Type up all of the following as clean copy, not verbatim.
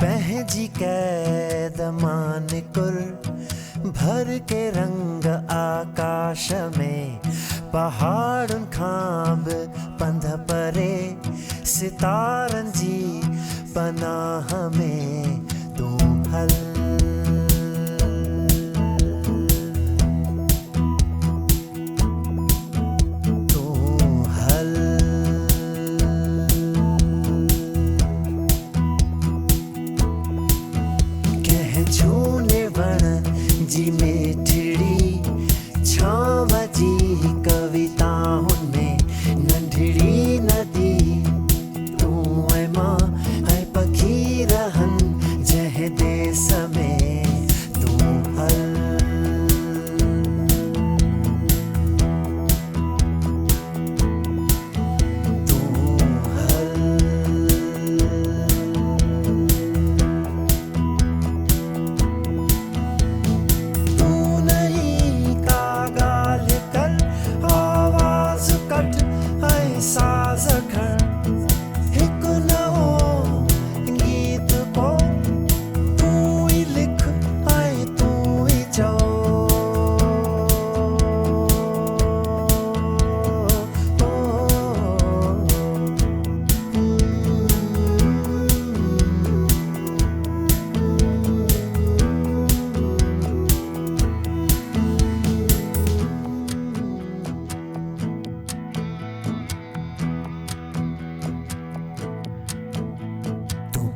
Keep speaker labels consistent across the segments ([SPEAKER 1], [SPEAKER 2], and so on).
[SPEAKER 1] पंहिंजी कैद मां निकुर भर के रंग आकाश में पहाड़ुनि खां बि पंध परे सितारनि जी पनाह में तूं हल झूने वण जी मिठड़ी छांव जी कविताउनि में नंढड़ी नदी तूं ऐं मां ऐं पखी रहनि जंहिं देस में तूं हल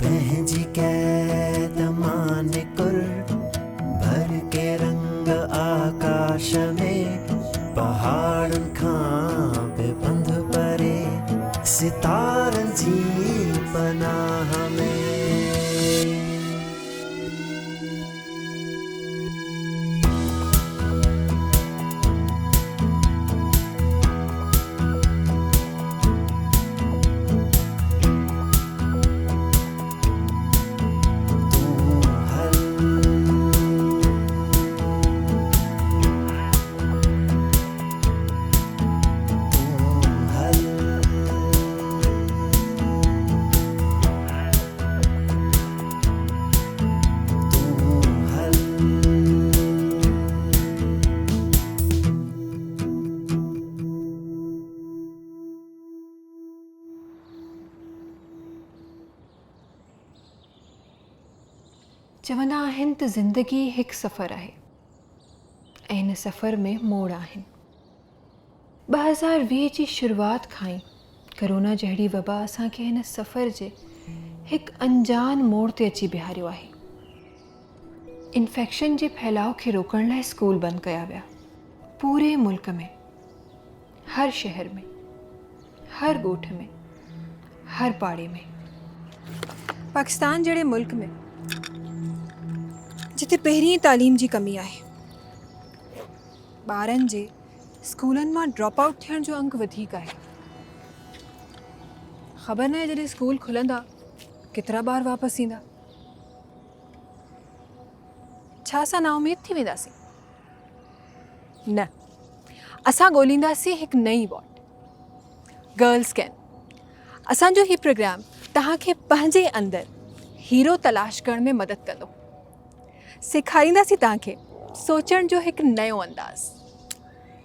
[SPEAKER 1] पंहिंजी कैद मां निकुर भर के रंग आकाश में पहाड़ुनि खां बि पंध परे सितारनि जी पनाह में
[SPEAKER 2] चवंदा आहिनि त ज़िंदगी हिकु सफ़र आहे ऐं हिन सफ़र में मोड़ आहिनि। 2020 जी शुरूआति खां ई कोरोना जहिड़ी वबा असांखे हिन सफ़र जे हिकु अनजान मोड़ ते अची बीहारियो आहे। इन्फेक्शन जे फैलाव खे रोकण लाइ स्कूल बंदि कया विया, पूरे मुल्क में, हर शहर में, हर ॻोठ में, हर पाड़े में। पाकिस्तान जहिड़े मुल्क में जिते पहिरीं तालीम जी कमी आहे, ॿारनि जे स्कूलनि मां ड्रॉप आउट थियण जो अंक वधीक आहे। ख़बर न आहे जॾहिं स्कूल खुलंदा केतिरा ॿार वापसि ईंदा। छा असां नाउमीद थी वेंदासीं? न, असां ॻोल्हींदासीं हिकु नई वॉर्ड, गर्ल्स कैन। असांजो हीउ प्रोग्राम तव्हांखे पंहिंजे अंदरि हीरो तलाश करण में मदद कंदो। सेखारींदासीं तव्हांखे सोचण जो हिकु नयो अंदाज़।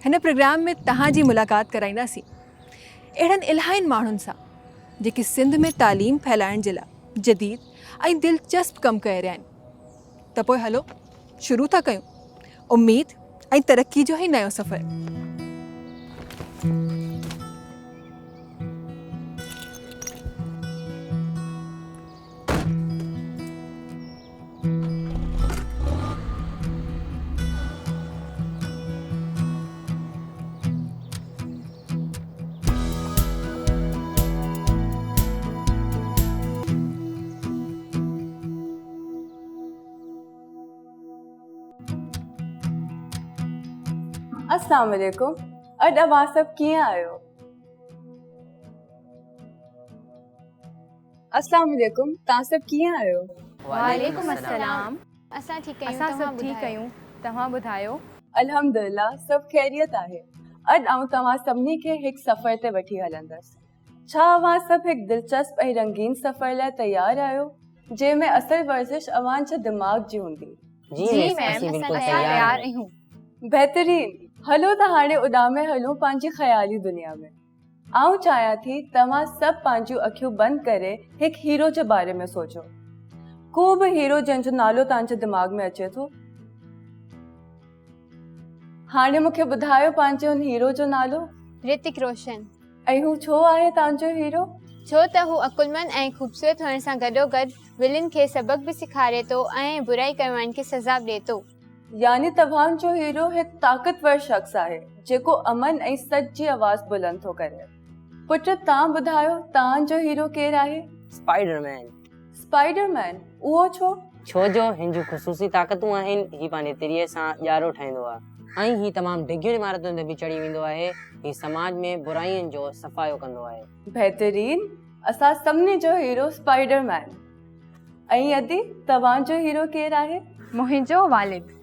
[SPEAKER 2] हिन प्रोग्राम में तव्हांजी मुलाक़ात कराईंदासीं अहिड़नि इलाहियुनि माण्हुनि सां जेके सिंध में तालीम फैलाइण जे लाइ जदीद ऐं दिलचस्प कमु करे रहिया आहिनि। त पोइ हलो शुरू था कयूं उमेद ऐं तरक़ी जो ई नयो सफ़र।
[SPEAKER 3] अस्सलाम वालेकुम। अॼु अवां सभु कीअं आहियो? अस्सलाम वालेकुम, तव्हां सभु कीअं आहियो?
[SPEAKER 4] वालेकुम अस्सलाम। असां ठीक आहियूं, तव्हां ॿुधायो?
[SPEAKER 3] अल्हम्दुलिल्लाह सभु ख़ैरियत आहे। अॼु आऊं तव्हां सभिनी खे हिकु सफ़र ते वठी हलंदसि। छा अवां सभु हिकु दिलचस्प ऐं रंगीन सफ़र लाइ तयारु आहियो? जंहिंमें असल वर्ज़िश अवां जे दिमाग़ जी हूंदी।
[SPEAKER 4] जी मैम, असां तयार आहियूं।
[SPEAKER 3] बहितरीन, हलो त हाणे उॾामे हलूं पंहिंजी ख़याली दुनिया में। आऊं चाहियां थी तव्हां सभु पंहिंजूं अखियूं बंदि करे हिकु हीरो जे बारे में सोचो। को बि हीरो जंहिंजो नालो तव्हांजे दिमाग़ में अचे थो। हाणे मूंखे ॿुधायो पंहिंजे उन हीरो जो नालो।
[SPEAKER 4] ऋतिक रोशन।
[SPEAKER 3] ऐं हू छो आहे तव्हांजो हीरो?
[SPEAKER 4] छो त हू अकुलमंद ऐं ख़ूबसूरत हुअण सां गॾोगॾु विलन खे सबक बि सेखारे थो ऐं बुराई करण वारनि खे सज़ा ॾिए थो।
[SPEAKER 3] यानी तव्हांजो हीरो हिकु ताक़तवर शख़्स आहे जेको अमन ऐं सच जी आवाज़ बुलंद थो करे। पुट, तव्हां ॿुधायो तव्हांजो हीरो केरु आहे?
[SPEAKER 5] स्पाइडरमैन।
[SPEAKER 3] स्पाइडरमैन, उहो छो?
[SPEAKER 5] छो जो हिन जूं ख़ुसूसी ताक़तूं आहिनि। ही पंहिंजे तिरीअ सां ॼारो ठाहींदो आहे ऐं ही तमामु डिघियुनि इमारतुनि ते बि चढ़ी वेंदो आहे। ही समाज में बुराइयुनि जो सफ़ायो कंदो आहे।
[SPEAKER 3] बहितरीन, असां सभिनी जो हीरो स्पाइडरमैन। ऐं अदी, तव्हांजो हीरो केरु आहे?
[SPEAKER 4] मुंहिंजो वालिद।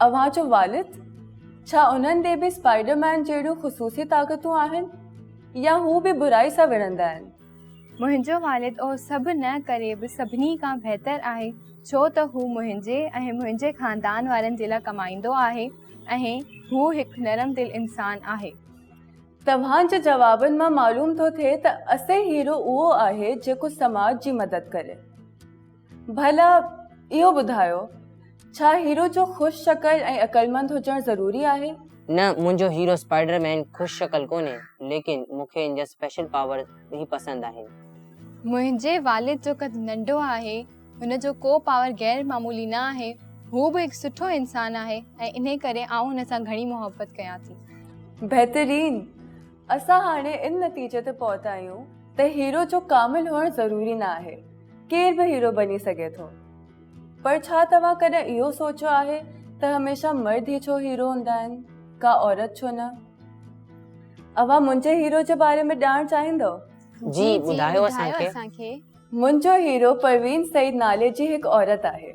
[SPEAKER 3] अव्हांजो वालिद? छा उन्हनि ॾे बि स्पाइडरमैन जहिड़ियूं ख़ुसूसी ताक़तूं आहिनि या हू बि बुराई सां विढ़ंदा आहिनि?
[SPEAKER 4] मुंहिंजो वालिद उहो सभु न करे बि सभिनी खां बहितर आहे, छो त हू मुंहिंजे ऐं मुंहिंजे ख़ानदान वारनि जे लाइ कमाईंदो आहे ऐं हू हिकु नरम दिल इंसान आहे।
[SPEAKER 3] तव्हांजे जवाबनि मां मालूम थो थिए त असली हीरो उहो आहे जेको समाज जी मदद करे। भला इहो ॿुधायो, छा हीरो जो ख़ुशि शक्ल ऐं अक़लमंद हुजणु ज़रूरी आहे?
[SPEAKER 5] न, मुंहिंजो हीरो स्पाइडरमैन ख़ुशि शक्ल कोन्हे, लेकिन मूंखे इन जा स्पेशल पावर ही पसंदि आहिनि।
[SPEAKER 4] मुंहिंजे वालिद जो कद नंढो आहे, हुनजो को पावर गैर मामूली न आहे। हू बि हिकु सुठो इंसान आहे ऐं इन करे आउं हुन सां घणी मोहबत कयां थी।
[SPEAKER 3] बहितरीन, असां हाणे इन नतीजे ते पहुता आहियूं त हीरो जो कामिल हुअणु ज़रूरी न आहे। केर बि हीरो बनी सघे थो। पर छा तव्हां कॾहिं इहो सोचियो आहे त हमेशह मर्द ई छो हीरो हूंदा आहिनि, का औरत छो न? अव्हां मुंहिंजे हीरो जे बारे में ॼाणणु चाहींदव?
[SPEAKER 5] जी, ॿुधायो असांखे।
[SPEAKER 3] मुंहिंजो हीरो परवीन सईद नाले जी हिकु औरत आहे।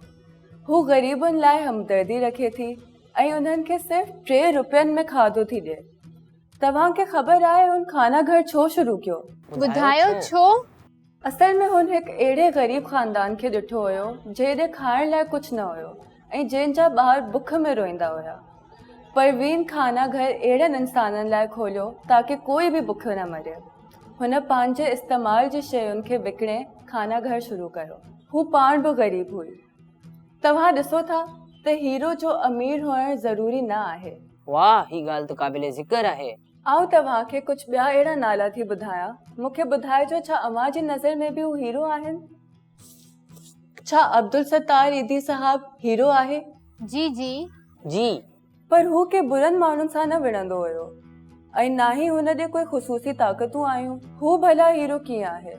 [SPEAKER 3] हू ग़रीबुनि लाइ हमदर्दी रखे थी ऐं उन्हनि खे सिर्फ़ 3 रुपयनि में खाधो थी ॾिए। तव्हांखे ख़बर आहे हुन खाना घर छो शुरू कयो?
[SPEAKER 4] ॿुधायो छो?
[SPEAKER 3] असल में हुन हिकु अहिड़े ग़रीब ख़ानदान खे ॾिठो हुयो जंहिं खाइण लाइ कुझु न हुयो ऐं जंहिंजा ॿार बुख में रोईंदा हुया। परवीन खाना घर अहिड़नि इंसाननि लाइ खोलियो ताकी कोई बि बुख न मरे। हुन पंहिंजे इस्तेमाल जी शयुनि खे विकिणे खाना घर शुरू कयो। हू पाण बि ग़रीब हुई। तव्हां ॾिसो था त हीरो जो अमीर हुअणु ज़रूरी न आहे।
[SPEAKER 5] वाह, ही ॻाल्हि त क़ाबिले ज़िक्र आहे।
[SPEAKER 3] आउं तव्हांखे कुझु ॿिया अहिड़ा नाला थी ॿुधायां। मूंखे ॿुधाइजो, छा अव्हां जी नज़र में बि हू हीरो आहिनि? छा अब्दुल सत्तार ईदी साहब हीरो आहे?
[SPEAKER 4] जी
[SPEAKER 5] जी।
[SPEAKER 3] पर हू के बुरनि माण्हुनि सां न विढ़ंदो हुयो ऐं ना ई हुन ॾे कोई ख़ुसूसी ताक़तूं आयूं। हू भला हीरो कीअं आहे?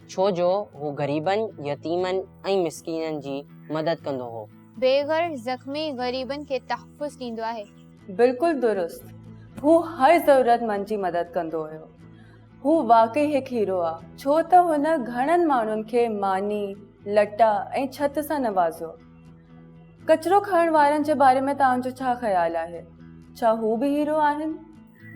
[SPEAKER 5] छो जो हू ग़रीबनि, यतीमनि ऐं मिस्कीननि जी मदद कंदो हो।
[SPEAKER 4] बेघर ज़ख्मी ग़रीबनि खे तहफ़्फ़ुज़ ॾींदो आहे।
[SPEAKER 3] बिल्कुलु दुरुस्त। हू हर ज़रूरतमंद जी मदद कंदो हुयो। हू वाकई हिकु हीरो आहे, छो त हुन घणनि माण्हुनि खे मानी, लटा ऐं छत सां नवाज़ियो। कचरो खणण वारनि जे बारे में तव्हांजो छा ख़्यालु आहे? छा हू बि हीरो आहिनि?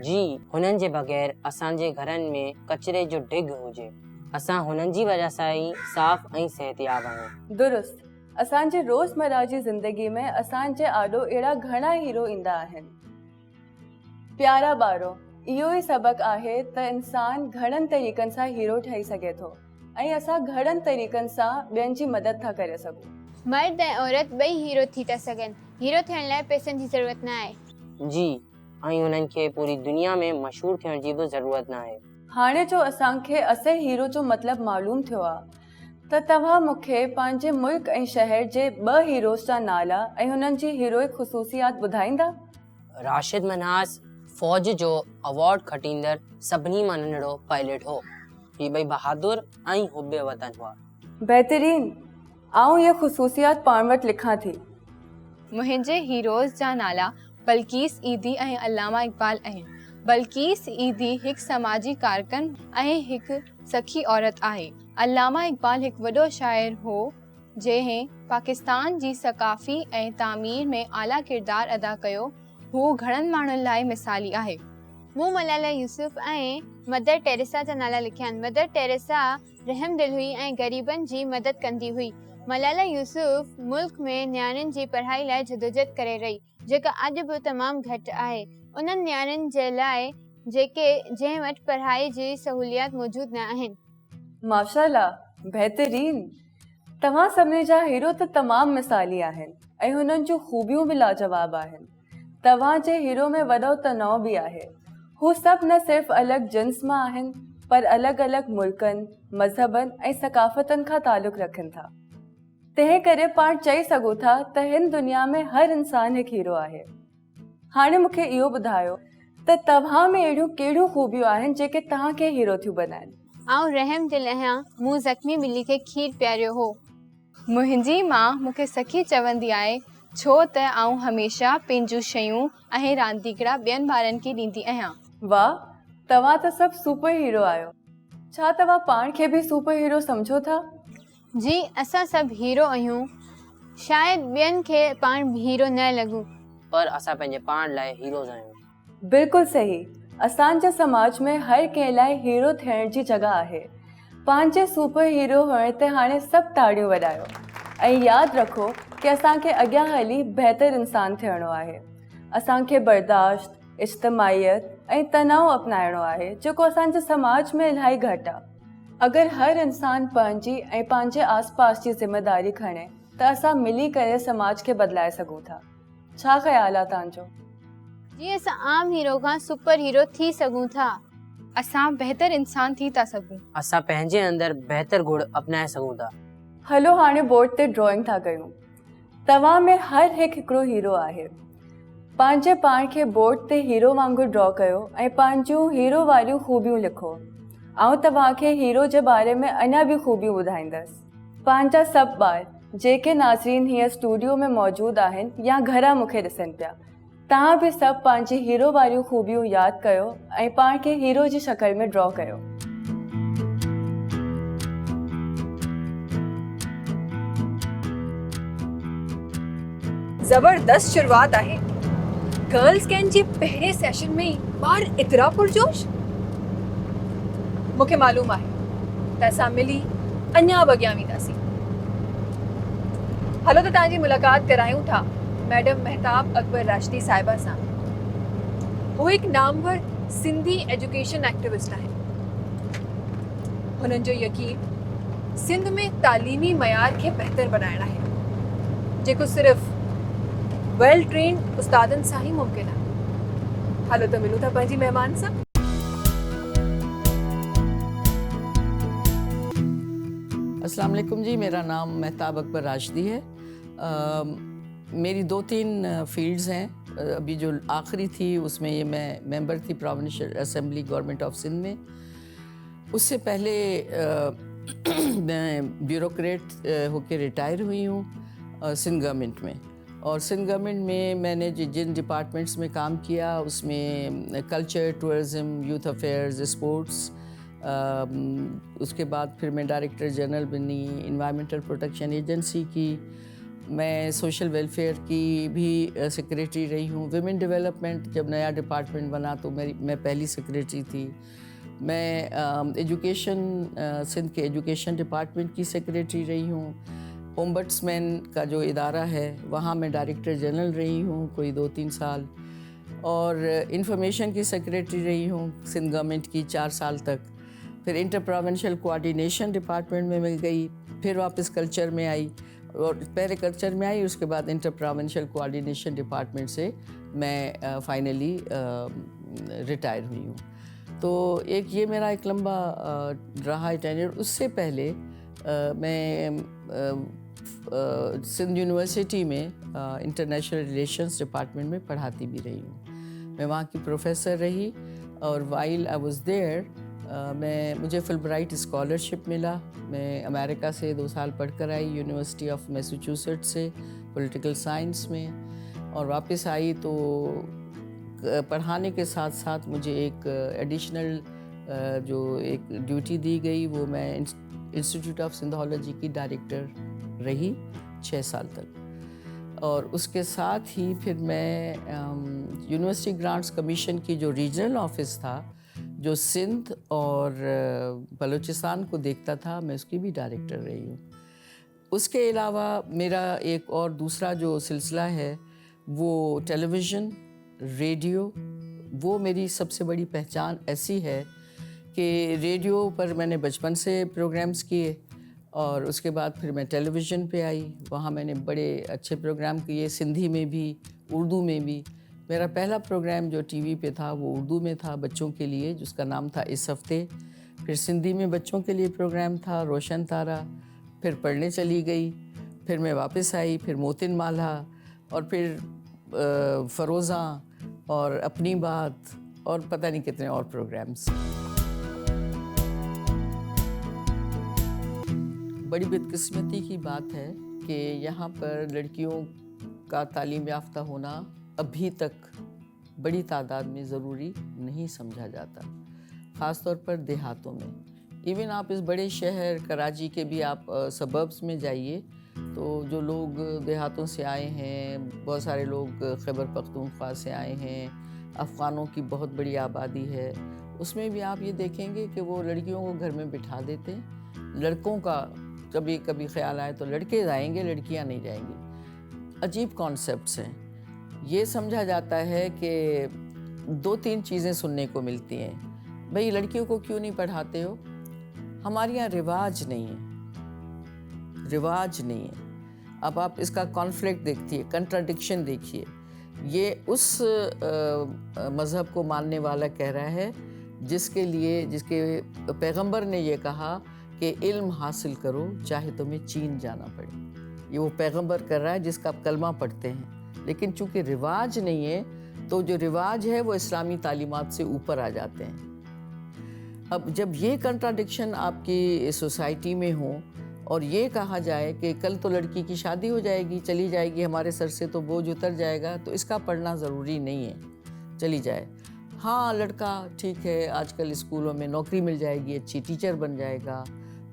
[SPEAKER 5] जी, हुननि जे बग़ैर असांजे घरनि में कचरे जो ढिग हुजे। असां हुननि जी वजह सां ई साफ़ ऐं सिहतयाब आहियूं।
[SPEAKER 3] दुरुस्त। असांजे रोज़मर्रा जी ज़िंदगी में असांजे आॾो अहिड़ा घणा हीरो ईंदा आहिनि। प्यारा ॿारो, इहो ई सबक़ु आहे त इंसान घणनि तरीक़नि सां हीरो ठही सघे थो ऐं असां घणनि तरीक़नि सां ॿियनि जी मदद था करे सघूं।
[SPEAKER 4] मर्द ऐं औरत ॿई हीरो थी था सघनि। हीरो थियण लाइ पैसनि जी ज़रूरत न आहे।
[SPEAKER 5] जी, ऐं हुननि खे पूरी दुनिया में मशहूर थियण जी बि ज़रूरत न आहे।
[SPEAKER 3] हाणे जो असांखे असली हीरो जो मतिलबु मालूम थियो आहे त तव्हां मूंखे पंहिंजे मुल्क ऐं शहर जे 2 हीरोज़ जा नाला ऐं हुननि जी हीरोइक ख़ुसूसियात ॿुधाईंदा?
[SPEAKER 5] राशिद मन्हास फ़ौज जो अवार्ड खटींदड़ सभिनी मां नंढड़ो पायलट हो। ही ॿई बहादुर ऐं हुब्बे वतन हुआ।
[SPEAKER 3] बहितरीन। आउं इहे ख़ुसूसियात पाण वटि लिखां थी।
[SPEAKER 4] मुंहिंजे हीरोज़ जा नाला बल्कीस ईदी ऐं अल्लामा इक़बाल आहिनि। बल्कीस ईदी हिकु समाजी कारकुन ऐं हिकु सखी औरत आहे। अल्लामा इक़बाल हिकु वॾो शाइर हो जंहिं पाकिस्तान जी सक़ाफ़ी ऐं तामीर में आला किरदारु अदा कयो। हू घणनि माण्हुनि लाइ मिसाली आहे। मूं मलाला यूसुफ ऐं मदर टेरेसा जा नाला लिखिया आहिनि। मदर टेरेसा रहमदिल हुई ऐं ग़रीबनि जी मदद कंदी हुई। मलाला यूसुफ मुल्क में नियाणियुनि जी पढ़ाई लाइ जदोजहद करे रही, जेका अॼु बि तमामु घटि आहे। उन्हनि नियाणियुनि जे लाइ जंहिं वटि पढ़ाई जी सहूलियात मौजूदु न आहिनि।
[SPEAKER 3] माशाल्लाह, बहितरीन। तव्हां सभिनी जा हीरो त तमामु मिसाली आहिनि ऐं हुननि जूं खूबियूं बि लाजवाब आहिनि। तव्हां जे हीरो में वॾो तनाव बि आहे। हू सभु न सिर्फ़ु अलॻि जिन्स मां आहिनि, पर अलॻि अलॻि मुल्कनि, मज़हबनि ऐं सक़ाफ़तनि खां तालुक़ु रखनि था। तंहिं करे पाण चई सघूं था त हिन दुनिया में हर इंसानु हिकु हीरो आहे। हाणे मूंखे इहो ॿुधायो त तव्हां में अहिड़ियूं कहिड़ियूं खूबियूं आहिनि जेके तव्हांखे हीरो थियूं बनाइनि?
[SPEAKER 4] आउं रहमदिल आहियां। मूं ज़ख़्मी ॿिली खे खीरु पीआरियो हो। मुंहिंजी माउ मूंखे सखी चवंदी आहे, छो त आउं हमेशह पंहिंजूं शयूं ऐं रांदीगरा ॿियनि ॿारनि खे ॾींदी आहियां।
[SPEAKER 3] वाह, तव्हां त सभु सुपर हीरो आहियो। छा तव्हां पाण खे बि सुपर हीरो सम्झो था?
[SPEAKER 4] जी, असां सभु हीरो आहियूं। शायदि ॿियनि खे पाण हीरो न लॻूं,
[SPEAKER 5] पर असां पंहिंजे पाण लाइ हीरोज़ आहियूं।
[SPEAKER 3] बिल्कुलु सही। असांजे समाज में हर कंहिं लाइ हीरो थियण जी जॻह आहे। पंहिंजे सुपर हीरो हुअण ते हाणे सभु ताड़ियूं वॼायो ऐं यादि रखो कि असांखे अॻियां हली बहितर इंसानु थियणो आहे। असांखे बर्दाश्त, इज्तिमाइयत ऐं तनाव अपनाइणो आहे, जेको असांजे समाज में इलाही घटि आहे। अगरि हर इंसानु पंहिंजी ऐं पंहिंजे आसपास जी ज़िमेदारी खणे त असां मिली करे समाज खे बदिलाए सघूं था। छा ख़्यालु आहे तव्हांजो?
[SPEAKER 4] जीअं असां आम हीरो खां सुपर हीरो थी सघूं था, असां बहितर इंसान थी था सघूं।
[SPEAKER 5] असां पंहिंजे अंदरि बहितर गुण अपनाए सघूं था।
[SPEAKER 3] हलो हाणे बोर्ड ते ड्रॉइंग था कयूं। तव्हां में हर हिकिड़ो हीरो आहे। पंहिंजे पाण खे बोर्ड ते हीरो वांगुरु ड्रॉ कयो ऐं पंहिंजूं हीरो वारियूं खूबियूं लिखो। आउं तव्हांखे हीरो जे बारे में अञा बि खूबियूं ॿुधाईंदसि। पंहिंजा सभु ॿार जेके नाज़रीन हीअं स्टूडियो में मौजूदु आहिनि या घरां मूंखे ॾिसनि पिया, तव्हां बि सभु पंहिंजी हीरो वारियूं खूबियूं यादि कयो ऐं पाण खे हीरो जी शक्ल में ड्रॉ कयो।
[SPEAKER 2] ज़बरदस्त शुरुआत आहे। गर्ल्स कैन जे पहिरें सेशन में ई ॿार एतिरा पुरजोश। मूंखे मालूम आहे त असां मिली अञा बि अॻियां वेंदासीं। हलो त तव्हांजी मुलाक़ात करायूं था मैडम महताब अकबर राशिदी साहिबा सां। हू हिकु नामवर सिंधी एजुकेशन एक्टिविस्ट आहिनि। हुननि जो यकीन सिंध में तालीमी मयार खे बहितर बनाइण आहे, जेको सिर्फ़ वेल ट्रेन्ड उस्तादनि सां ई मुमकिन आहे। हलो त मिलूं था पंहिंजी महिमान सां।
[SPEAKER 6] अस्सलाम वालेकुम जी, मेरा नाम महताब अकबर राशिदी है। मेरी 2-3 फील्ड्स हैं। अभी जो आखिरी थी उसमें ये मैं मेंबर थी provincial assembly government of Sindh में। उससे पहले मैं ब्यूरोक्रेट होकर रिटायर हुई हूँ सिंध गवर्नमेंट में। और सिंध गवर्नमेंट में मैंने जिन डिपार्टमेंट्स में काम किया उसमें culture, tourism, youth affairs, sports, उसके बाद फिर मैं डायरेक्टर जनरल बनी इन्वायरमेंटल प्रोटेक्शन एजेंसी की। मैं सोशल वेलफेयर की भी सेक्रेटरी रही हूँ। विमेन डेवलपमेंट जब नया डिपार्टमेंट बना तो मैं पहली सेक्रेटरी थी। मैं एजुकेशन सिंध के एजुकेशन डिपार्टमेंट की सेक्रेटरी रही हूँ। ओम्बड्समैन का जो इदारा है वहाँ मैं डायरेक्टर जनरल रही हूँ कोई 2-3 साल। और इंफॉर्मेशन की सेक्रेटरी रही हूँ सिंध गवर्नमेंट की 4 साल तक। फिर इंटर प्रोविंशियल कोऑर्डिनेशन डिपार्टमेंट में मैं गई, फिर वापस कल्चर में आई और पहले कल्चर में आई, उसके बाद इंटर प्रोविंशियल कोऑर्डिनेशन डिपार्टमेंट से मैं फाइनली रिटायर हुई हूँ। तो एक ये मेरा एक लंबा रहा है टेन्योर। उससे पहले मैं सिंध यूनिवर्सिटी में इंटरनेशनल रिलेशंस डिपार्टमेंट में पढ़ाती भी रही हूँ। मैं वहाँ की प्रोफेसर रही और वाइल आई वाज देयर मुझे फुलब्राइट स्कॉलरशिप मिला। मैं अमेरिका से 2 साल पढ़कर आई यूनिवर्सिटी ऑफ मैसाचुसेट्स से पॉलिटिकल साइंस में, और वापस आई तो पढ़ाने के साथ साथ मुझे एक एडिशनल जो एक ड्यूटी दी गई, वो मैं इंस्टीट्यूट ऑफ सिंधोलॉजी की डायरेक्टर रही 6 साल तक। اور اس کے ساتھ ہی پھر میں یونیورسٹی گرانٹس کمیشن کی جو ریجنل آفس تھا جو سندھ اور بلوچستان کو دیکھتا تھا، میں اس کی بھی ڈائریکٹر رہی ہوں۔ اس کے علاوہ میرا ایک اور دوسرا جو سلسلہ ہے وہ ٹیلی ویژن، ریڈیو، وہ میری سب سے بڑی پہچان ایسی ہے کہ ریڈیو پر میں نے بچپن سے پروگرامز کیے اور اس کے بعد پھر میں ٹیلی ویژن پہ آئی، وہاں میں نے بڑے اچھے پروگرام کیے، سندھی میں بھی، اردو میں بھی۔ میرا پہلا پروگرام جو ٹی وی پہ تھا وہ اردو میں تھا بچوں کے لیے، جس کا نام تھا اس ہفتے۔ پھر سندھی میں بچوں کے لیے پروگرام تھا روشن تارا، پھر پڑھنے چلی گئی، پھر میں واپس آئی، پھر موتن مالا، اور پھر فروزاں اور اپنی بات اور پتہ نہیں کتنے اور پروگرامز۔ بڑی بدقسمتی کی بات ہے کہ یہاں پر لڑکیوں کا تعلیم یافتہ ہونا ابھی تک بڑی تعداد میں ضروری نہیں سمجھا جاتا، خاص طور پر دیہاتوں میں۔ ایون آپ اس بڑے شہر کراچی کے بھی آپ سبربس میں جائیے تو جو لوگ دیہاتوں سے آئے ہیں، بہت سارے لوگ خیبر پختونخوا سے آئے ہیں، افغانوں کی بہت بڑی آبادی ہے، اس میں بھی آپ یہ دیکھیں گے کہ وہ لڑکیوں کو گھر میں بٹھا دیتے ہیں، لڑکوں کا کبھی کبھی خیال آئے تو لڑکے جائیں گے، لڑکیاں نہیں جائیں گی۔ عجیب کانسیپٹس ہیں۔ یہ سمجھا جاتا ہے کہ 2-3 چیزیں سننے کو ملتی ہیں، بھئی لڑکیوں کو کیوں نہیں پڑھاتے ہو؟ ہمارے یہاں رواج نہیں ہے، رواج نہیں ہے۔ اب آپ اس کا کانفلکٹ دیکھیے، کنٹراڈکشن دیکھیے۔ یہ اس مذہب کو ماننے والا کہہ رہا ہے جس کے پیغمبر نے یہ کہا کہ علم حاصل کرو چاہے تمہیں چین جانا پڑے۔ یہ وہ پیغمبر کر رہا ہے جس کا آپ کلمہ پڑھتے ہیں، لیکن چونکہ رواج نہیں ہے تو جو رواج ہے وہ اسلامی تعلیمات سے اوپر آ جاتے ہیں۔ اب جب یہ کنٹراڈکشن آپ کی سوسائٹی میں ہو اور یہ کہا جائے کہ کل تو لڑکی کی شادی ہو جائے گی، چلی جائے گی، ہمارے سر سے تو بوجھ اتر جائے گا، تو اس کا پڑھنا ضروری نہیں ہے، چلی جائے۔ ہاں لڑکا ٹھیک ہے، آج کل اسکولوں میں نوکری مل جائے گی، اچھی ٹیچر بن جائے گا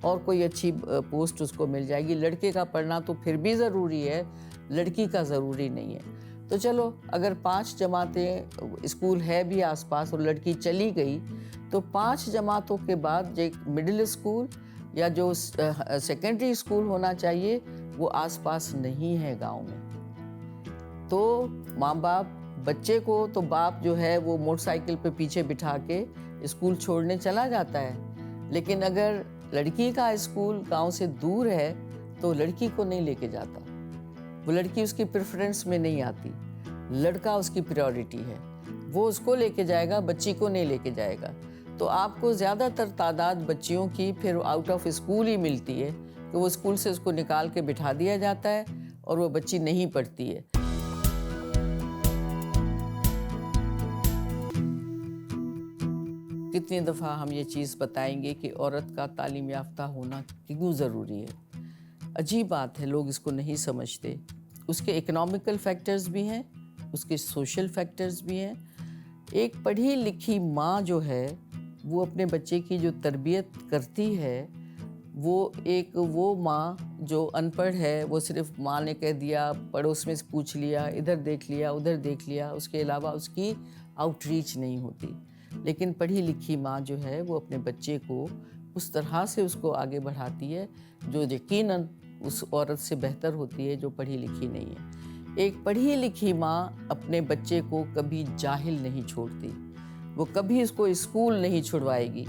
[SPEAKER 6] اور کوئی اچھی پوسٹ اس کو مل جائے گی۔ لڑکے کا پڑھنا تو پھر بھی ضروری ہے، لڑکی کا ضروری نہیں ہے۔ تو چلو اگر 5 جماعتیں اسکول ہے بھی آس پاس اور لڑکی چلی گئی تو 5 جماعتوں کے بعد ایک مڈل اسکول یا جو سیکنڈری اسکول ہونا چاہیے وہ آس پاس نہیں ہے گاؤں میں۔ تو ماں باپ بچے کو تو باپ جو ہے وہ موٹر سائیکل پہ پیچھے بٹھا کے اسکول چھوڑنے چلا جاتا ہے، لیکن اگر لڑکی کا اسکول گاؤں سے دور ہے تو لڑکی کو نہیں لے کے جاتا، وہ لڑکی اس کی پریفرنس میں نہیں آتی، لڑکا اس کی پریورٹی ہے، وہ اس کو لے کے جائے گا، بچی کو نہیں لے کے جائے گا۔ تو آپ کو زیادہ تر تعداد بچیوں کی پھر آؤٹ آف اسکول ہی ملتی ہے کہ وہ اسکول سے اس کو نکال کے بٹھا دیا جاتا ہے اور وہ بچی نہیں پڑھتی ہے۔ کتنی دفعہ ہم یہ چیز بتائیں گے کہ عورت کا تعلیم یافتہ ہونا کیوں ضروری ہے؟ عجیب بات ہے، لوگ اس کو نہیں سمجھتے۔ اس کے اکنامیکل فیکٹرز بھی ہیں، اس کے سوشل فیکٹرز بھی ہیں۔ ایک پڑھی لکھی ماں جو ہے وہ اپنے بچے کی جو تربیت کرتی ہے، وہ ماں جو ان پڑھ ہے، وہ صرف ماں نے کہہ دیا، پڑوس میں سے پوچھ لیا، ادھر دیکھ لیا، ادھر دیکھ لیا، اس کے علاوہ اس کی آؤٹ ریچ نہیں ہوتی۔ لیکن پڑھی لکھی ماں جو ہے وہ اپنے بچے کو اس طرح سے اس کو آگے بڑھاتی ہے جو یقیناً اس عورت سے بہتر ہوتی ہے جو پڑھی لکھی نہیں ہے۔ ایک پڑھی لکھی ماں اپنے بچے کو کبھی جاہل نہیں چھوڑتی، وہ کبھی اس کو اسکول نہیں چھڑوائے گی،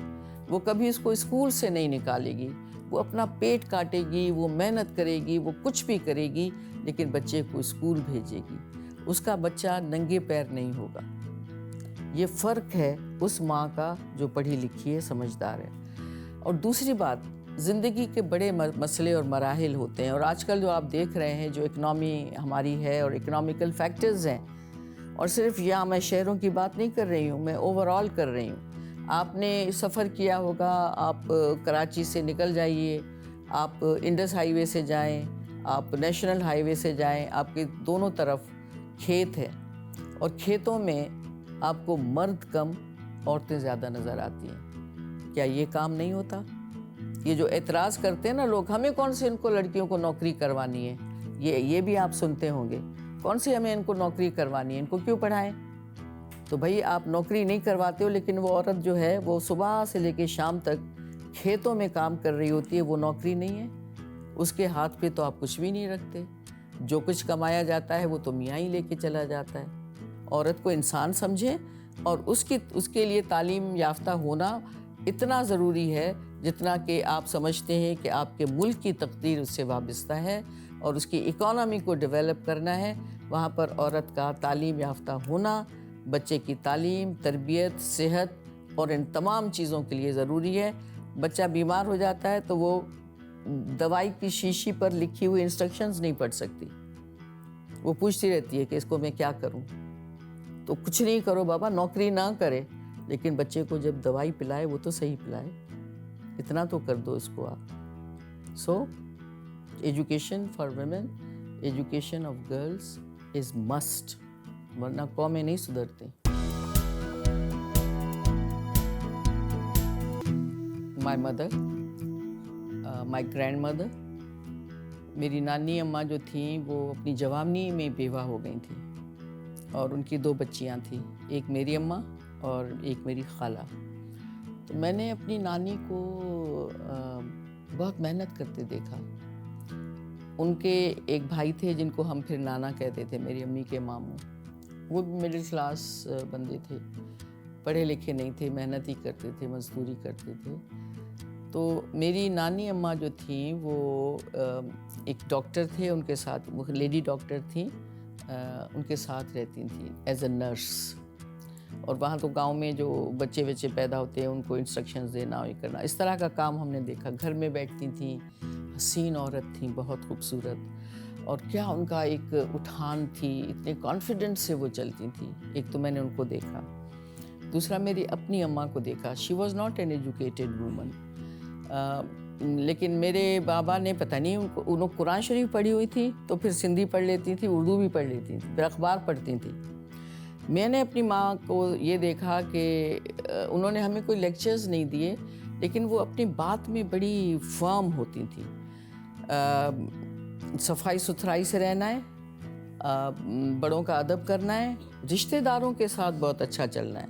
[SPEAKER 6] وہ کبھی اس کو اسکول سے نہیں نکالے گی، وہ اپنا پیٹ کاٹے گی، وہ محنت کرے گی، وہ کچھ بھی کرے گی، لیکن بچے کو اسکول بھیجے گی، اس کا بچہ ننگے پیر نہیں ہوگا۔ یہ فرق ہے اس ماں کا جو پڑھی لکھی ہے، سمجھدار ہے۔ اور دوسری بات، زندگی کے بڑے مسئلے اور مراحل ہوتے ہیں، اور آج کل جو آپ دیکھ رہے ہیں جو اکنامی ہماری ہے اور اکنامیکل فیکٹرز ہیں، اور صرف یہاں میں شہروں کی بات نہیں کر رہی ہوں، میں اوورآل کر رہی ہوں۔ آپ نے سفر کیا ہوگا، آپ کراچی سے نکل جائیے، آپ انڈس ہائی وے سے جائیں، آپ نیشنل ہائی وے سے جائیں، آپ کے دونوں طرف کھیت ہیں، اور کھیتوں میں آپ کو مرد کم عورتیں زیادہ نظر آتی ہیں۔ کیا یہ کام نہیں ہوتا؟ یہ جو اعتراض کرتے ہیں نا لوگ، ہمیں کون سے ان کو لڑکیوں کو نوکری کروانی ہے، یہ بھی آپ سنتے ہوں گے۔ कौन सी हमें इनको नौकरी करवानी है, इनको क्यों पढ़ाएं? तो भाई आप नौकरी नहीं करवाते हो, लेकिन वो औरत जो है वो सुबह से लेकर शाम तक खेतों में काम कर रही होती है, वो नौकरी नहीं है? उसके हाथ पे तो आप कुछ भी नहीं रखते। जो कुछ कमाया जाता है वो तो मियाँ ही लेके चला जाता है। औरत को इंसान समझें और उसके लिए तालीम याफ्ता होना इतना ज़रूरी है जितना कि आप समझते हैं कि आपके मुल्क की तकदीर उससे वाबस्ता है और उसकी इकोनॉमी को डेवलप करना है। वहाँ पर औरत का तालीम याफ्ता होना बच्चे की तालीम, तरबियत, सेहत और इन तमाम चीज़ों के लिए ज़रूरी है। बच्चा बीमार हो जाता है तो वो दवाई की शीशी पर लिखी हुई इंस्ट्रक्शंस नहीं पढ़ सकती, वो पूछती रहती है कि इसको मैं क्या करूं। तो कुछ नहीं करो बाबा, नौकरी ना करे, लेकिन बच्चे को जब दवाई पिलाए वो तो सही पिलाए, इतना तो कर दो इसको आप। So education for women, education of girls is must, वरना कौमें नहीं सुधरती। My mother, my grand mother, मेरी नानी अम्मा जो थी वो अपनी जवानी में बेवा हो गई थी और उनकी 2 बच्चियां थी, एक मेरी अम्मा और एक मेरी खाला। तो मैंने अपनी नानी को बहुत मेहनत करते देखा। उनके एक भाई थे जिनको हम फिर नाना कहते थे, मेरी अम्मी के मामू। वो भी मिडिल क्लास बंदे थे, पढ़े लिखे नहीं थे, मेहनत ही करते थे, मजदूरी करते थे। तो मेरी नानी अम्मा जो थी वो एक डॉक्टर थे, उनके साथ, वो लेडी डॉक्टर थी, उनके साथ रहती थी एज अ नर्स। और वहाँ तो गांव में जो बच्चे पैदा होते हैं उनको इंस्ट्रक्शंस देना, ये करना, इस तरह का काम हमने देखा। घर में बैठती थी, हसीन औरत थी, बहुत खूबसूरत, और क्या उनका एक उठान थी, इतने कॉन्फिडेंस से वो चलती थी। एक तो मैंने उनको देखा, दूसरा मेरी अपनी अम्मा को देखा। She was not an educated woman, लेकिन मेरे बाबा ने पता नहीं उन्होंने कुरान शरीफ पढ़ी हुई थी, तो फिर सिंधी पढ़ लेती थी, उर्दू भी पढ़ लेती थी, फिर अखबार पढ़ती थी। मैंने अपनी माँ को ये देखा कि उन्होंने हमें कोई लेक्चर्स नहीं दिए, लेकिन वो अपनी बात में बड़ी फर्म होती थी। सफाई सुथराई से रहना है, बड़ों का अदब करना है, रिश्तेदारों के साथ बहुत अच्छा चलना है,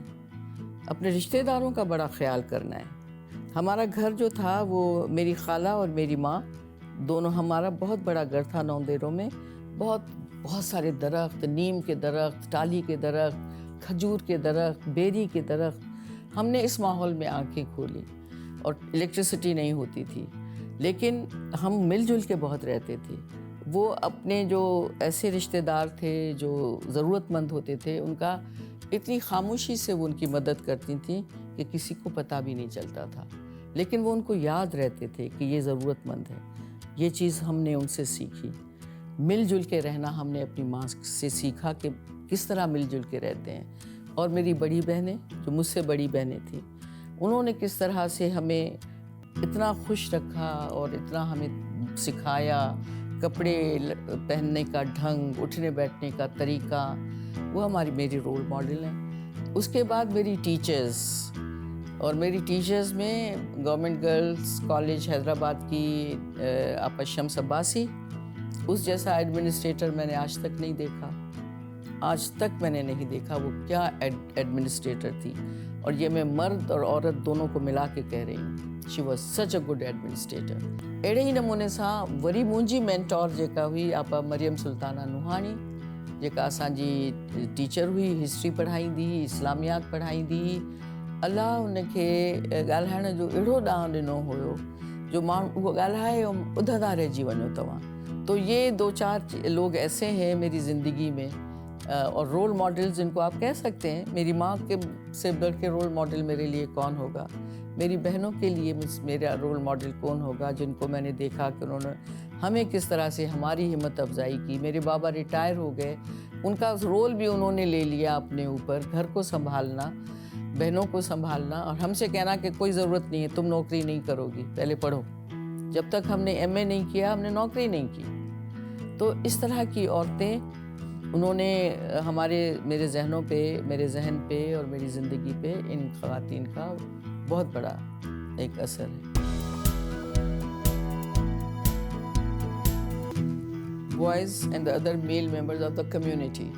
[SPEAKER 6] अपने रिश्तेदारों का बड़ा ख्याल करना है। हमारा घर जो था वो मेरी खाला और मेरी माँ दोनों, हमारा बहुत बड़ा घर था नौंदेरों में, बहुत सारे दरख्त, नीम के दरख्त, टाली के दरख्त, खजूर के दरख्त, बेरी के दरख्त। हमने इस माहौल में आंखें खोली और इलेक्ट्रिसिटी नहीं होती थी, लेकिन हम मिलजुल के बहुत रहते थे। वो अपने जो ऐसे रिश्तेदार थे जो ज़रूरतमंद होते थे, उनका इतनी खामोशी से वो उनकी मदद करती थी कि किसी को पता भी नहीं चलता था, लेकिन वो उनको याद रहते थे कि ये ज़रूरतमंद है। ये चीज़ हमने उनसे सीखी। मिलजुल के रहना हमने अपनी माँ से सीखा कि किस तरह मिलजुल के रहते हैं। और मेरी बड़ी बहनें जो मुझसे बड़ी बहनें थीं, उन्होंने किस तरह से हमें इतना खुश रखा और इतना हमें सिखाया, कपड़े पहनने का ढंग, उठने बैठने का तरीका, वो मेरी रोल मॉडल हैं। उसके बाद मेरी टीचर्स, और मेरी टीचर्स में गवर्नमेंट गर्ल्स कॉलेज हैदराबाद की आपा शम्स अब्बासी, उस जैसा एडमिनिस्ट्रेटर मैंने आज तक नहीं देखा, आज तक मैंने नहीं देखा। वो क्या एडमिनिस्ट्रेटर थी, और ये मैं मर्द और औरत दोनों को मिला के कह रही हूँ। She was such a good administrator. अहिड़े ही नमूने सां वरी मुंहिंजी मेंटोर जेका हुई आपा मरियम सुल्ताना नुहानी, जेका असांजी टीचर हुई, हिस्ट्री पढ़ाईंदी हुई, इस्लामियात पढ़ाईंदी हुई। अलाह उनखे ॻाल्हाइण जो अहिड़ो ॾांहुं ॾिनो हुयो जो माण्हू उहो ॻाल्हाए और ॿुधंदा रहिजी वञो तव्हां। तो ये 2-4 लोग ऐसे हैं मेरी ज़िंदगी में, और रोल मॉडल्स जिनको आप कह सकते हैं। मेरी माँ के से बढ़ के रोल मॉडल मेरे लिए कौन होगा? मेरी बहनों के लिए मेरा रोल मॉडल कौन होगा, जिनको मैंने देखा कि उन्होंने हमें किस तरह से हमारी हिम्मत अफजाई की। मेरे बाबा रिटायर हो गए, उनका रोल भी उन्होंने ले लिया अपने ऊपर, घर को संभालना, बहनों को संभालना, और हमसे कहना कि कोई ज़रूरत नहीं है, तुम नौकरी नहीं करोगी, पहले पढ़ो। जब तक हमने MA नहीं किया, हमने नौकरी नहीं की। तो इस तरह की औरतें उन्होंने मेरे जहनों पे, मेरे जहन पे और मेरी ज़िंदगी पे इन ख़वातीन का बहुत बड़ा एक असर है। boys and the other male members of the community.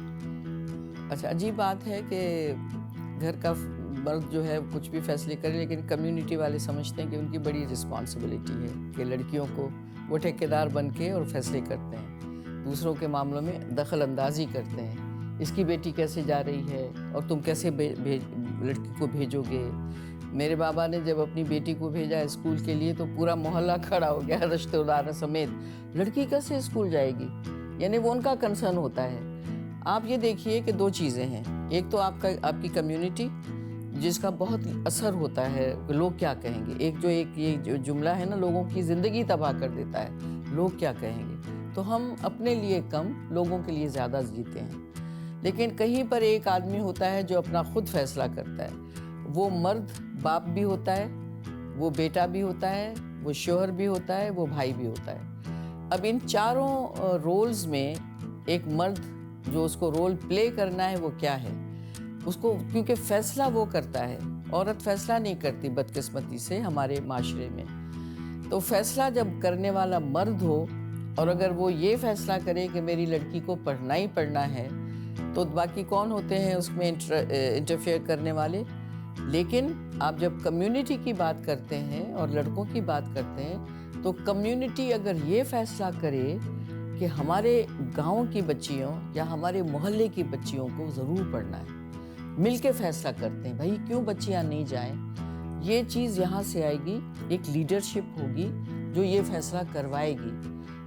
[SPEAKER 6] अच्छा, अजीब बात है कि घर का मर्द जो है कुछ भी फैसले करे, लेकिन कम्युनिटी वाले समझते हैं कि उनकी बड़ी रिस्पॉन्सिबिलिटी है कि लड़कियों को वो ठेकेदार बन के और फैसले करते हैं, दूसरों के मामलों में दखल अंदाजी करते हैं। इसकी बेटी कैसे जा रही है और तुम कैसे लड़की को भेजोगे। मेरे बाबा ने जब अपनी बेटी को भेजा स्कूल के लिए तो पूरा मोहल्ला खड़ा हो गया, रिश्तेदार समेत, लड़की कैसे स्कूल जाएगी, यानी वो उनका कंसर्न होता है। आप ये देखिए कि दो चीज़ें हैं, एक तो आपकी कम्युनिटी जिसका बहुत असर होता है, लोग क्या कहेंगे। ये जो जुमला है ना, लोगों की ज़िंदगी तबाह कर देता है, लोग क्या कहेंगे। तो हम अपने लिए कम, लोगों के लिए ज़्यादा जीते हैं। लेकिन कहीं पर एक आदमी होता है जो अपना खुद फैसला करता है, वो मर्द बाप भी होता है, वो बेटा भी होता है, वो शोहर भी होता है, वो भाई भी होता है। अब इन चारों रोल्स में एक मर्द जो उसको रोल प्ले करना है वो क्या है, उसको, क्योंकि फैसला वो करता है, औरत फैसला नहीं करती बदकिस्मती से हमारे माशरे में। तो फैसला जब करने वाला मर्द हो और अगर वो ये फैसला करे कि मेरी लड़की को पढ़ना ही पढ़ना है, तो बाकी कौन होते हैं उसमें इंटरफेयर करने वाले। लेकिन आप जब कम्युनिटी की बात करते हैं और लड़कों की बात करते हैं, तो कम्युनिटी अगर ये फैसला करे कि हमारे गांव की बच्चियों या हमारे मोहल्ले की बच्चियों को ज़रूर पढ़ना है, मिल के फैसला करते हैं, भाई क्यों बच्चियां नहीं जाएं, ये चीज़ यहाँ से आएगी। एक लीडरशिप होगी जो ये फैसला करवाएगी।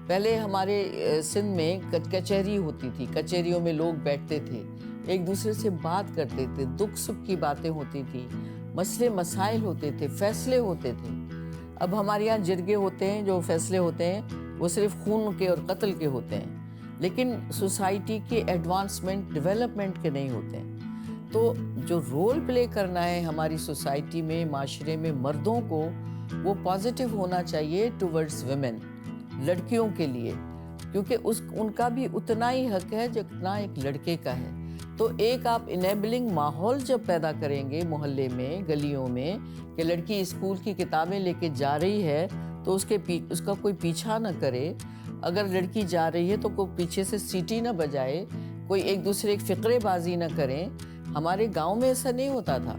[SPEAKER 6] पहले हमारे सिंध में कचहरी होती थी, कचहरियों में लोग बैठते थे, एक दूसरे से बात करते थे, दुख सुख की बातें होती थी, मसले मसाइल होते थे, फैसले होते थे। अब हमारे यहाँ जिरगे होते हैं, जो फैसले होते हैं वो सिर्फ खून के और कत्ल के होते हैं, लेकिन सोसाइटी के एडवांसमेंट, डेवलपमेंट के नहीं होते हैं। तो जो रोल प्ले करना है हमारी सोसाइटी में, माशरे में मर्दों को, वो पॉजिटिव होना चाहिए टुवर्ड्स वुमेन, लड़कियों के लिए, क्योंकि उनका भी उतना ही हक है जितना एक लड़के का है। तो एक आप इनेबलिंग माहौल जब पैदा करेंगे मोहल्ले में, गलियों में, कि लड़की स्कूल की किताबें लेके जा रही है तो उसका कोई पीछा ना करे। अगर लड़की जा रही है तो कोई पीछे से सीटी ना बजाए, कोई एक दूसरे की फिक्रेबाजी ना करें। हमारे गांव में ऐसा नहीं होता था।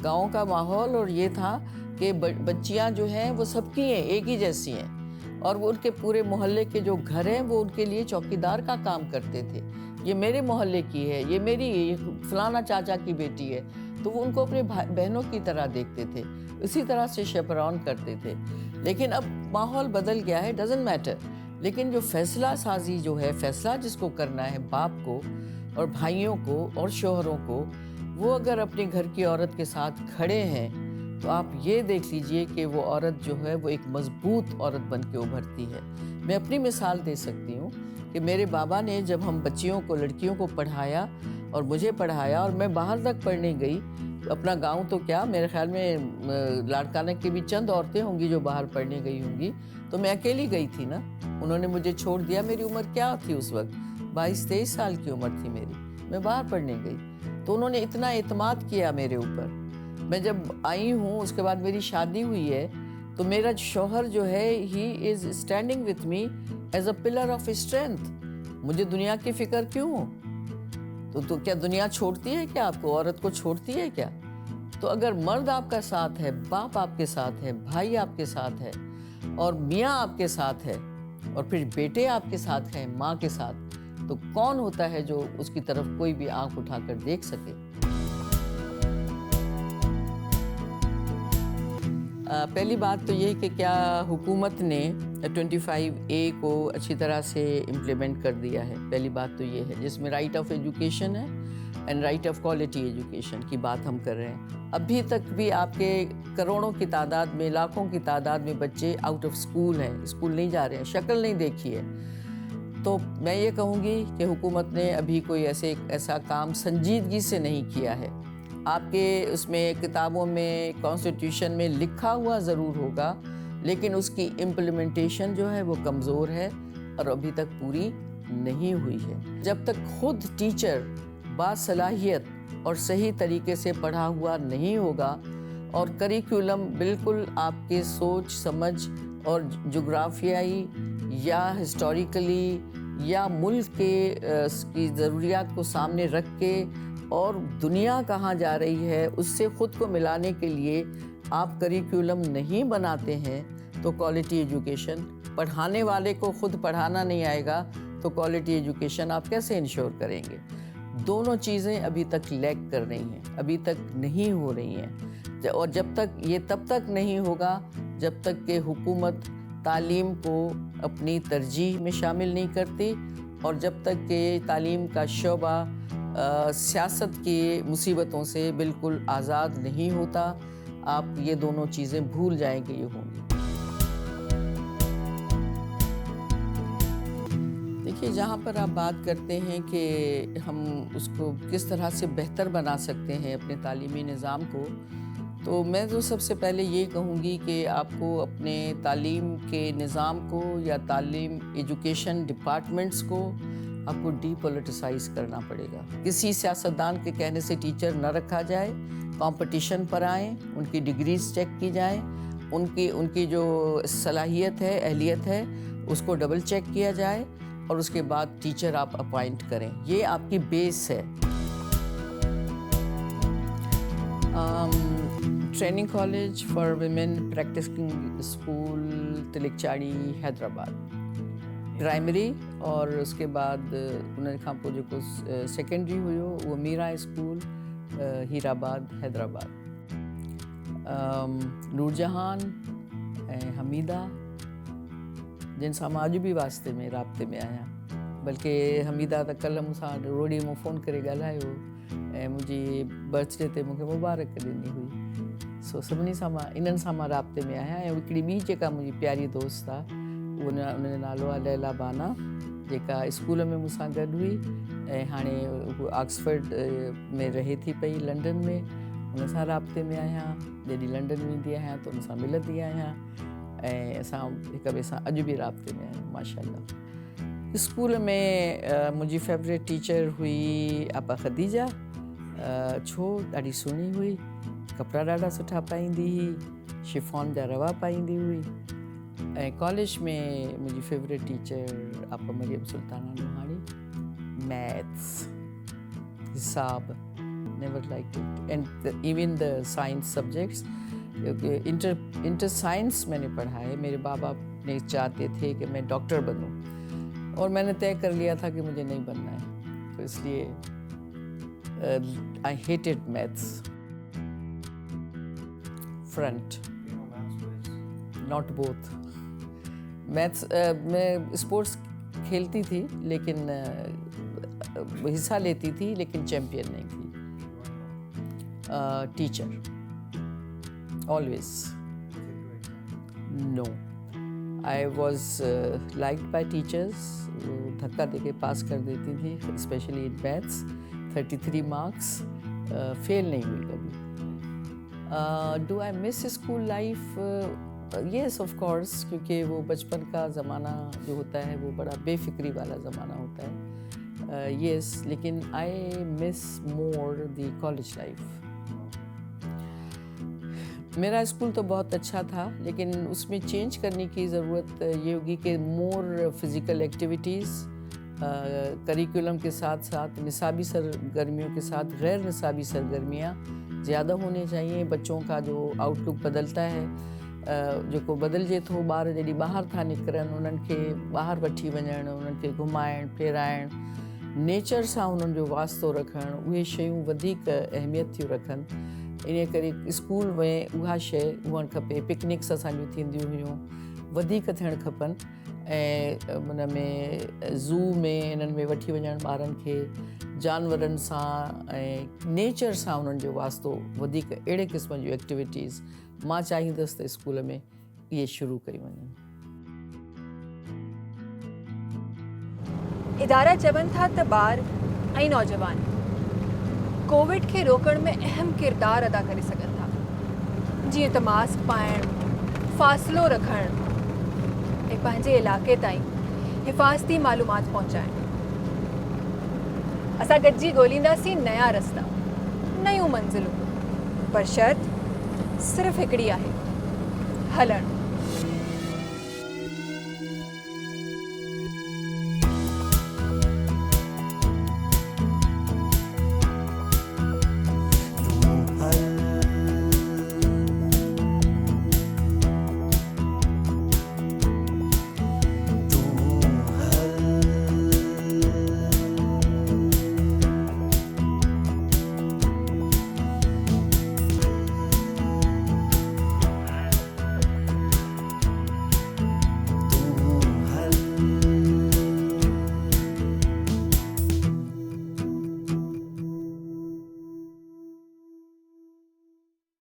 [SPEAKER 6] गांव का माहौल और ये था कि बच्चियां जो हैं वो सबकी हैं, एक ही जैसी हैं, और वो उनके पूरे मोहल्ले के जो घर हैं वो उनके लिए चौकीदार का काम करते थे। ये मेरे मोहल्ले की है, ये मेरी फलाना चाचा की बेटी है, तो वो उनको अपने बहनों की तरह देखते थे, इसी तरह से शेपरॉन करते थे। लेकिन अब माहौल बदल गया है, डजंट मैटर। लेकिन जो फैसला साजी जो है, फैसला जिसको करना है, बाप को और भाइयों को और शोहरों को, वो अगर अपने घर की औरत के साथ खड़े हैं, तो आप ये देख लीजिए कि वो औरत जो है वो एक मजबूत औरत बन के उभरती है। मैं अपनी मिसाल दे सकती हूँ कि मेरे बाबा ने जब हम बच्चियों को, लड़कियों को पढ़ाया और मुझे पढ़ाया, और मैं बाहर तक पढ़ने गई, अपना गांव तो क्या, मेरे ख्याल में लाड़काना की भी चंद औरतें होंगी जो बाहर पढ़ने गई होंगी, तो मैं अकेली गई थी ना। उन्होंने मुझे छोड़ दिया, मेरी उम्र क्या थी उस वक्त, 22-23 साल की उम्र थी मेरी, मैं बाहर पढ़ने गई, तो उन्होंने इतना एतमाद किया मेरे ऊपर। मैं जब आई हूँ, उसके बाद मेरी शादी हुई है, तो मेरा शौहर जो है, he is standing with me as a pillar of strength. मुझे दुनिया की फिक्र क्यों हो? तो क्या दुनिया छोड़ती है क्या आपको, औरत को छोड़ती है क्या? तो अगर मर्द आपका साथ है, बाप आपके साथ है, भाई आपके साथ है, और मियाँ आपके साथ है, और फिर बेटे आपके साथ हैं, माँ के साथ, तो कौन होता है जो उसकी तरफ कोई भी आंख उठाकर देख सके? पहली बात तो ये कि क्या हुकूमत ने 25A को अच्छी तरह से इम्प्लीमेंट कर दिया है। पहली बात तो ये है, जिसमें राइट ऑफ एजुकेशन है and right of quality education की बात हम कर रहे हैं। अभी तक भी आपके करोड़ों की तादाद में, लाखों की तादाद में बच्चे आउट ऑफ स्कूल हैं, स्कूल नहीं जा रहे हैं, शक्ल नहीं देखी है। तो मैं ये कहूँगी कि हुकूमत ने अभी कोई ऐसा काम संजीदगी से नहीं किया है। आपके उसमें किताबों में, कॉन्स्टिट्यूशन में लिखा हुआ ज़रूर होगा, लेकिन उसकी इम्प्लीमेंटेशन जो है वो कमज़ोर है और अभी तक पूरी नहीं हुई है। जब तक खुद टीचर बासलाहियत और सही तरीके से पढ़ा हुआ नहीं होगा और करिकुलम बिल्कुल आपके सोच समझ और जोग्राफियाई या हिस्टोरिकली या मुल्क की ज़रूरियात को सामने रख के और दुनिया कहाँ जा रही है उससे ख़ुद को मिलाने के लिए आप करिकुलम नहीं बनाते हैं तो क्वालिटी एजुकेशन, पढ़ाने वाले को खुद पढ़ाना नहीं आएगा तो क्वालिटी एजुकेशन आप कैसे इंश्योर करेंगे? दोनों चीज़ें अभी तक लैग कर रही हैं, अभी तक नहीं हो रही हैं। और जब तक ये तब तक नहीं होगा जब तक कि हुकूमत तालीम को अपनी तरजीह में शामिल नहीं करती और जब तक कि तालीम का शोबा सियासत की मुसीबतों से बिल्कुल आज़ाद नहीं होता। आप ये दोनों चीज़ें भूल जाएंगे ये होंगी। देखिए, जहाँ पर आप बात करते हैं कि हम उसको किस तरह से बेहतर बना सकते हैं अपने तालीमी निज़ाम को, तो मैं तो सबसे पहले ये कहूँगी कि आपको अपने तालीम के निज़ाम को या तालीम एजुकेशन डिपार्टमेंट्स को आपको डीपोलिटिसाइज करना पड़ेगा। किसी सियासतदान के कहने से टीचर न रखा जाए, कंपटीशन पर आएँ, उनकी डिग्रीज चेक की जाए, उनकी जो सलाहियत है, अहलियत है, उसको डबल चेक किया जाए और उसके बाद टीचर आप अपॉइंट करें। ये आपकी बेस है। Training college for women practising school Tilakchadi Hyderabad primary, और उसके बाद उन खां पोइ जेको सेकेंडरी हुयो उहो मीरा स्कूल हीराबाद हैदराबाद। नूरजहान ऐं हमीदा जिन सां मां अॼु बि वास्ते में राब्ते में आहियां, बल्कि हमीदा त कल्ह मूंसां रोड़ी मूं फ़ोन करे ॻाल्हायो ऐं मुंहिंजी बर्थडे ते मूंखे मुबारक ॾिनी हुई। सो सभिनी सां मां इन्हनि सां मां राब्ते में आहियां। ऐं हिकिड़ी ॿी जेका मुंहिंजी प्यारी दोस्त आहे उन जो नालो आहे लैला बाना, जेका स्कूल में मूंसां गॾु हुई ऐं हाणे हू ऑक्सफर्ड में रहे थी पई लंडन में। हुन सां राब्ते में आहियां। जॾहिं लंडन वेंदी आहियां त हुन सां मिलंदी आहियां ऐं असां हिक ॿिए सां अॼु बि राब्ते में आहियूं माशाल्लाह। स्कूल में मुंहिंजी फेवरेट टीचर हुई आपा ख़दीजा। छो ॾाढी सुहिणी हुई, कपिड़ा ॾाढा सुठा पाईंदी हुई, शिफॉन जा रवा पाईंदी हुई। ऐं कॉलेज में मुंहिंजी फेवरेट टीचर आपा मरियम सुल्ताना नुहाणी। मैथ्स, हिसाब, never liked it, and even the science subjects। Inter science मैंने पढ़ा है। मेरे बाबा ने चाहते थे कि मैं डॉक्टर बनूं और मैंने तय कर लिया था कि मुझे नहीं बनना है, तो इसलिए I hated maths. Front, not both. Maths मैं स्पोर्ट्स खेलती थी लेकिन हिस्सा लेती थी लेकिन चैम्पियन नहीं थी। Teacher always no, I was liked by teachers। धक्का देके पास कर देती थी, especially in maths। 33 marks, fail नहीं हुई कभी। Do I miss school life? Yes, of course, क्योंकि वो बचपन का ज़माना जो होता है वो बड़ा बेफिक्री वाला ज़माना होता है। Yes, लेकिन I miss more the college life। मेरा स्कूल तो बहुत अच्छा था लेकिन उसमें चेंज करने की ज़रूरत ये होगी कि मोर फिज़िकल एक्टिविटीज़ करिकुलम के साथ साथ निसाबी सरगर्मियों के साथ गैर निसाबी सरगर्मियाँ ज़्यादा होनी चाहिए। बच्चों का जो आउटलुक बदलता है, जो को बदलजे थो, ॿार जॾहिं ॿाहिरि था निकिरनि उन्हनि खे ॿाहिरि वठी वञणु, उन्हनि खे घुमाइणु फिराइणु, नेचर सां उन्हनि जो वास्तो रखणु, उहे शयूं वधीक अहमियत थियूं रखनि। इन करे स्कूल में उहा शइ हुअणु खपे। पिकनिक्स असांजूं थींदियूं हुयूं, वधीक थियणु खपनि ऐं उन में ज़ू में इन्हनि में वठी वञणु ॿारनि खे, जानवरनि सां ऐं नेचर सां उन्हनि जो वास्तो वधीक, अहिड़े क़िस्म जूं एक्टिविटीज़ मां चाहींदसि त स्कूल में इहे शुरू कयूं वञनि।
[SPEAKER 2] इदारा चवनि था त ॿार ऐं नौजवान कोविड खे रोकण में अहम किरदारु अदा करे सघनि था, जीअं त मास्क पाइणु, फ़ासिलो रखणु ऐं पंहिंजे इलाइक़े ताईं हिफ़ाज़ती मालूमात पहुचाइणु। असां गॾिजी ॻोल्हींदासीं नया रस्ता, नयूं मंज़िलूं, पर शर्त सिर्फ़ु हिकिड़ी आहे, हलणु।